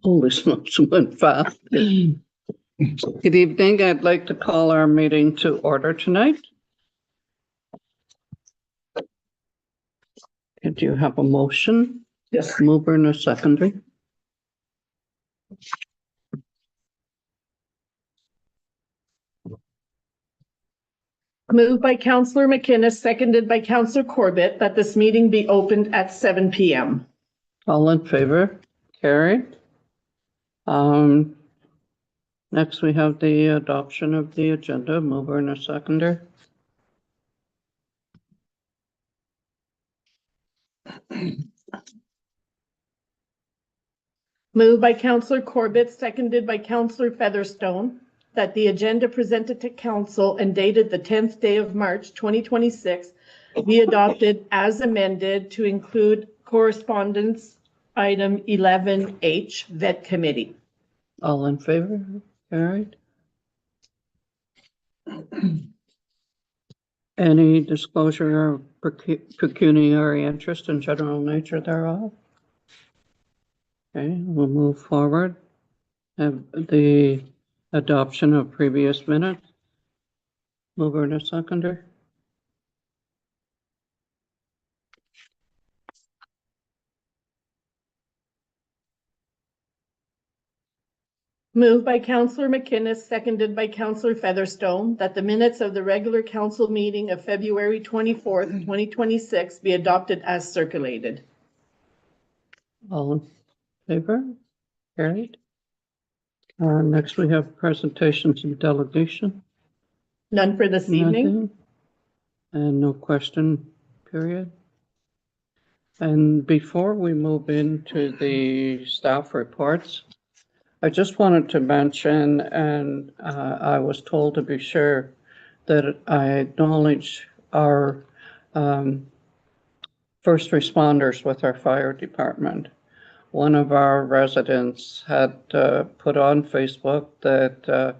Holy smokes, went fast. Good evening. I'd like to call our meeting to order tonight. Did you have a motion? Yes. Mover and a seconder. Moved by Councillor McInnes, seconded by Councillor Corbett, that this meeting be opened at 7 p.m. All in favor? Carried. Next we have the adoption of the agenda. Mover and a seconder. Moved by Councillor Corbett, seconded by Councillor Featherstone, that the agenda presented to Council and dated the 10th day of March 2026 be adopted as amended to include correspondence item 11H, Vet Committee. All in favor? Carried. Any disclosure of pecuniary interest and general nature thereof? Okay, we'll move forward. Have the adoption of previous minutes. Mover and a seconder. Moved by Councillor McInnes, seconded by Councillor Featherstone, that the minutes of the regular council meeting of February 24th, 2026 be adopted as circulated. All in favor? Carried. Next we have presentations and delegation. None for this evening. Nothing. And no question period. And before we move into the staff reports, I just wanted to mention, and I was told to be sure that I acknowledge our first responders with our fire department. One of our residents had put on Facebook that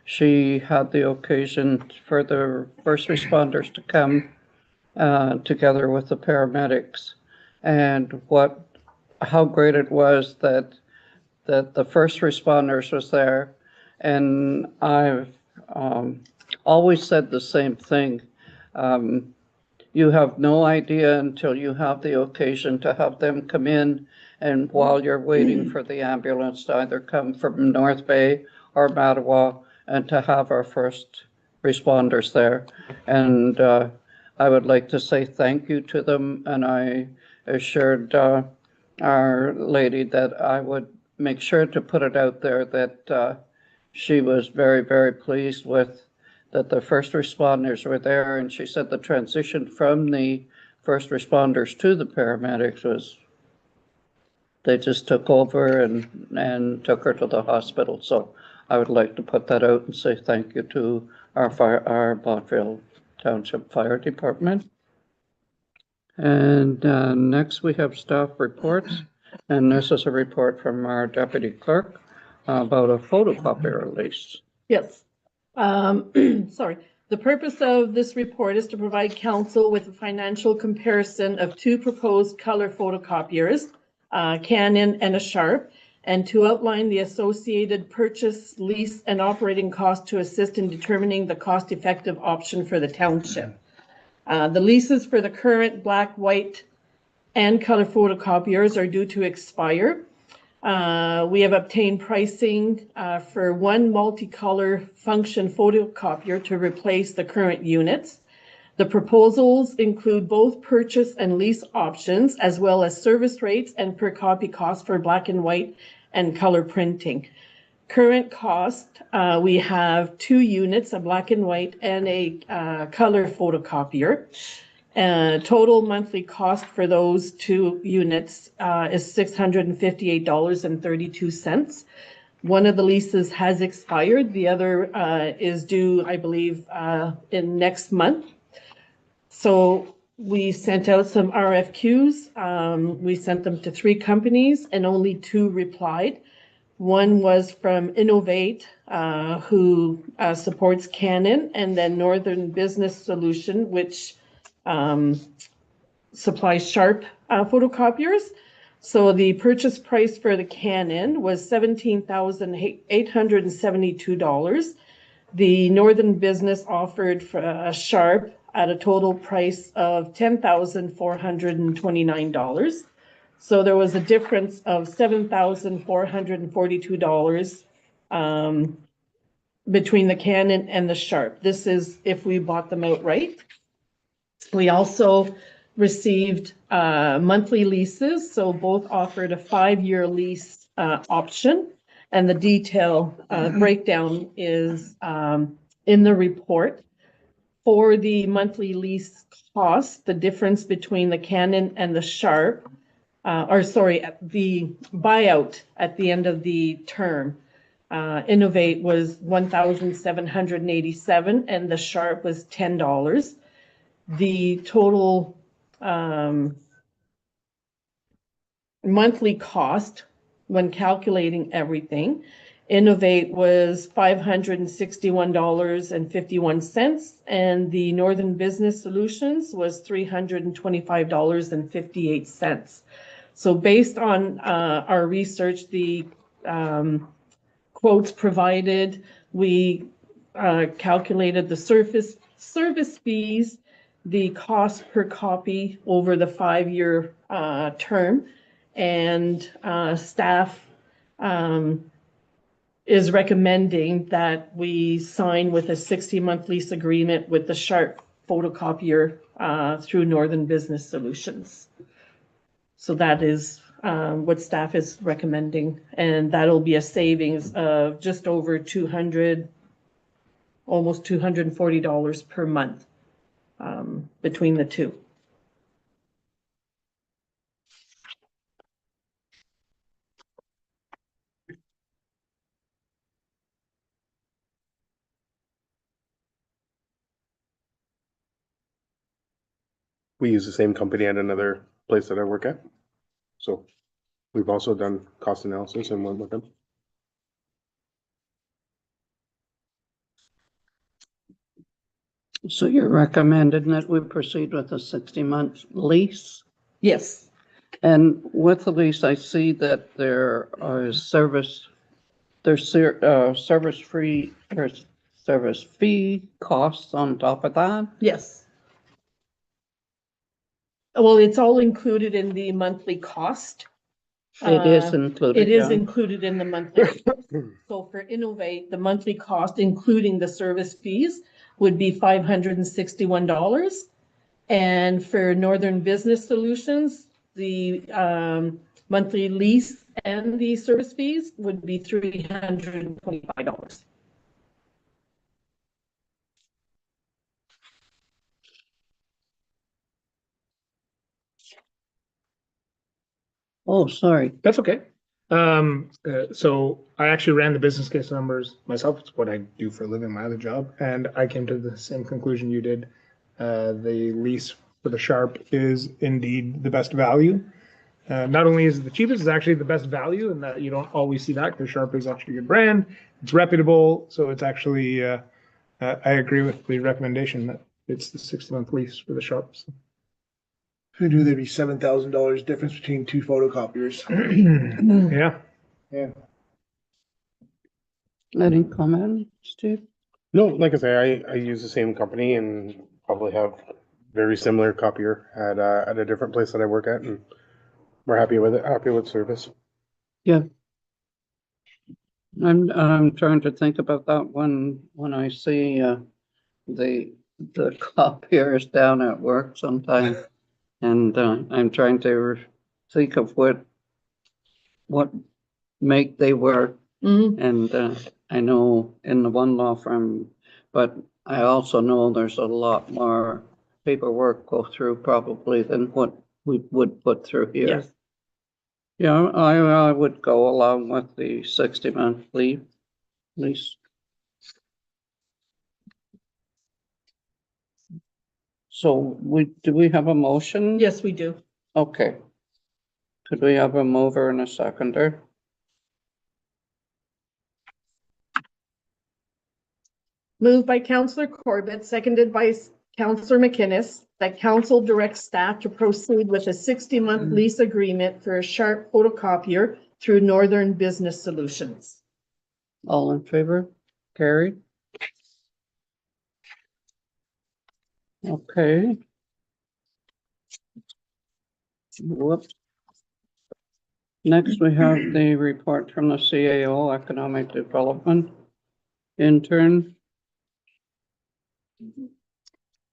she had the occasion for the first responders to come together with the paramedics, and how great it was that the first responders was there. And I've always said the same thing. You have no idea until you have the occasion to have them come in, and while you're waiting for the ambulance to either come from North Bay or Mattawa, and to have our first responders there. And I would like to say thank you to them, and I assured our lady that I would make sure to put it out there that she was very, very pleased with that the first responders were there. And she said the transition from the first responders to the paramedics was, they just took over and took her to the hospital. So I would like to put that out and say thank you to our Bottville Township Fire Department. And next we have staff reports. And this is a report from our deputy clerk about a photocopier release. Yes. Sorry. The purpose of this report is to provide council with a financial comparison of two proposed color photocopiers, Canon and a Sharp, and to outline the associated purchase, lease, and operating cost to assist in determining the cost-effective option for the township. The leases for the current black, white, and color photocopiers are due to expire. We have obtained pricing for one multicolor function photocopier to replace the current units. The proposals include both purchase and lease options, as well as service rates and per copy cost for black and white and color printing. Current cost, we have 2 units, a black and white and a color photocopier. Total monthly cost for those 2 units is $658.32. One of the leases has expired. The other is due, I believe, in next month. So we sent out some RFQs. We sent them to 3 companies and only 2 replied. One was from Innovate, who supports Canon, and then Northern Business Solution, which supplies Sharp photocopiers. So the purchase price for the Canon was $17,872. The Northern Business offered for a Sharp at a total price of $10,429. So there was a difference of $7,442 between the Canon and the Sharp. This is if we bought them outright. We also received monthly leases, so both offered a 5-year lease option, and the detail breakdown is in the report. For the monthly lease cost, the difference between the Canon and the Sharp, the buyout at the end of the term, Innovate was $1,787 and the Sharp was $10. The total monthly cost when calculating everything, Innovate was $561.51, and the Northern Business Solutions was $325.58. So based on our research, the quotes provided, we calculated the service fees, the cost per copy over the 5-year term, and staff is recommending that we sign with a 60-month lease agreement with the Sharp photocopier through Northern Business Solutions. So that is what staff is recommending, and that'll be a savings of just over almost $240 per month between the two. We use the same company at another place that I work at. So we've also done cost analysis and went with them. So you're recommending that we proceed with a 60-month lease? Yes. And with the lease, I see that there are service fee costs on top of that? Yes. Well, it's all included in the monthly cost. It is included. It is yeah. included in the monthly. So for Innovate, the monthly cost, including the service fees, would be $561. And for Northern Business Solutions, the monthly lease and the service fees would be $325. Oh, sorry. That's okay. So I actually ran the business case numbers myself. It's what I do for a living, my other job. And I came to the same conclusion you did. The lease for the Sharp is indeed the best value. Not only is it the cheapest, it's actually the best value, and that you don't always see that because Sharp is actually a good brand. It's reputable. So it's actually, I agree with the recommendation that it's the 60-month lease for the Sharp. So. Who knew there'd be $7,000 difference between two photocopiers? Yeah. Yeah. Any comment, Steve? No, like I say, I use the same company and probably have very similar copier at a different place that I work at, and we're happy with it, happy with service. Yeah. I'm trying to think about that when I see the copiers down at work sometimes. And I'm trying to think of what make they were. Mm-hmm. And I know in the one law firm, but I also know there's a lot more paperwork go through probably than what we would put through here. Yes. Yeah, I would go along with the 60-month lease. So do we have a motion? Yes, we do. Okay. Could we have a mover and a seconder? Moved by Councillor Corbett, seconded by Councillor McInnes, that council directs staff to proceed with a 60-month lease agreement for a Sharp photocopier through Northern Business Solutions. All in favor? Carried. Okay. Whoops. Next, we have the report from the CAO, Economic Development Intern.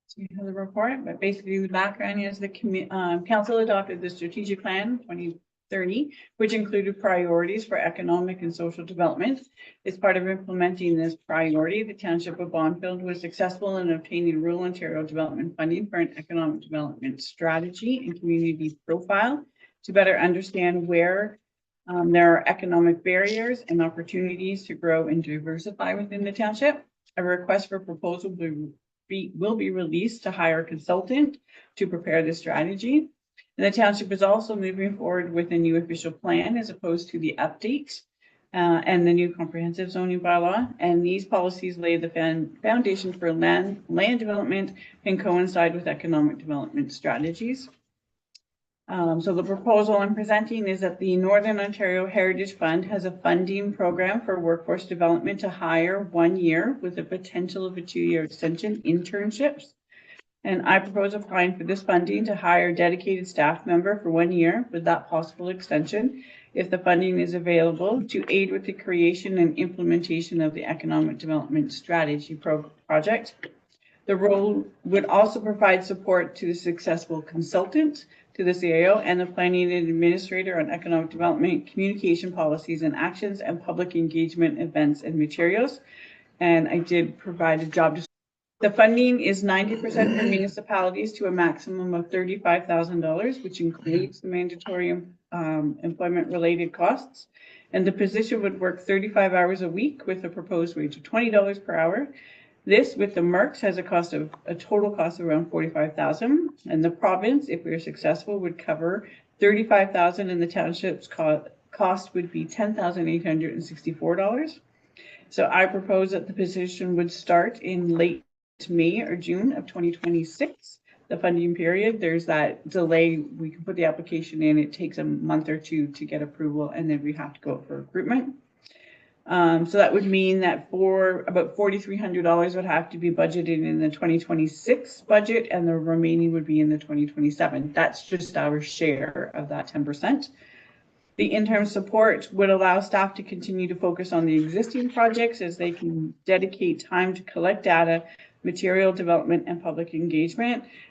So you have the report, but basically the background is the council adopted the strategic plan 2030, which included priorities for economic and social development. As part of implementing this priority, the Township of Bonfield was successful in obtaining rural Ontario development funding for an economic development strategy and community profile to better understand where there are economic barriers and opportunities to grow and diversify within the township. A request for proposal will be released to hire a consultant to prepare the strategy. And the township is also moving forward with a new official plan as opposed to the update and the new comprehensive zoning bylaw. And these policies lay the foundation for land development and coincide with economic development strategies. So the proposal I'm presenting is that the Northern Ontario Heritage Fund has a funding program for workforce development to hire 1 year with the potential of a 2-year extension internships. And I propose applying for this funding to hire a dedicated staff member for 1 year with that possible extension if the funding is available to aid with the creation and implementation of the economic development strategy project. The role would also provide support to the successful consultant, to the CAO, and the planning and administrator on economic development, communication policies and actions, and public engagement events and materials. And I did provide a job description. The funding is 90% for municipalities to a maximum of $35,000, which includes the mandatory employment-related costs. And the position would work 35 hours a week with a proposed wage of $20 per hour. This, with the MERCs, has a total cost of around $45,000, and the province, if we are successful, would cover $35,000, and the township's cost would be $10,864. So I propose that the position would start in late May or June of 2026. The funding period, there's that delay. We can put the application in. It takes a month or two to get approval, and then we have to go for recruitment. So that would mean that for about $4,300 would have to be budgeted in the 2026 budget, and the remaining would be in the 2027. That's just our share of that 10%. The interim support would allow staff to continue to focus on the existing projects as they can dedicate time to collect data, material development, and public engagement.